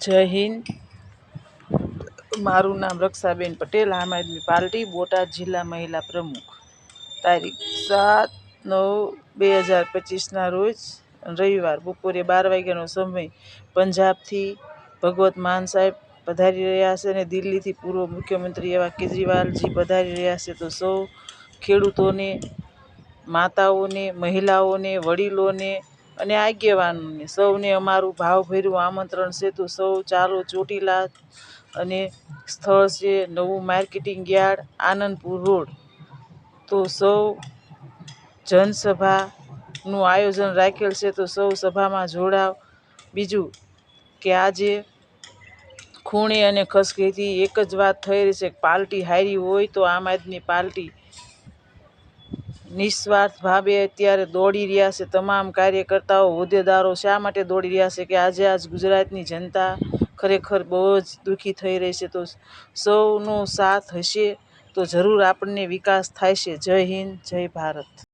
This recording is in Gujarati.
જય હિન્દ। મારું નામ રક્ષાબેન પટેલ, આમ આદમી પાર્ટી, બોટાદ જિલ્લા મહિલા પ્રમુખ। તારીખ 7/9/2025ના રોજ રવિવાર બપોરે 12 વાગ્યાનો સમય પંજાબથી ભગવત માન સાહેબ પધારી રહ્યા છે અને દિલ્હીથી પૂર્વ મુખ્યમંત્રી એવા કેજરીવાલજી પધારી રહ્યા છે। તો સૌ ખેડૂતોને, માતાઓને, મહિલાઓને, વડીલોને અને આગેવાનોને સૌને અમારું ભાવભર્યું આમંત્રણ છે। તો સૌ ચાલો ચોટીલા અને સ્થળ છે નવું માર્કેટિંગ યાર્ડ, આનંદપુર રોડ। તો સૌ જનસભાનું આયોજન રાખેલ છે, તો સૌ સભામાં જોડાવ। બીજું કે આજે ખૂણે અને ખસખેથી એક જ વાત થઈ રહી છે કે પાર્ટી હારી હોય તો આમ આદમી પાર્ટી નિસ્વાર્થ ભાવે અત્યારે દોડી રહ્યા છે। તમામ કાર્યકર્તાઓ, હોદ્દેદારો શા માટે દોડી રહ્યા છે કે આજ ગુજરાતની જનતા ખરેખર બહુ જ દુઃખી થઈ રહી છે। તો સૌનો સાથ હશે તો જરૂર આપણને વિકાસ થાય છે। જય હિન્દ, જય ભારત।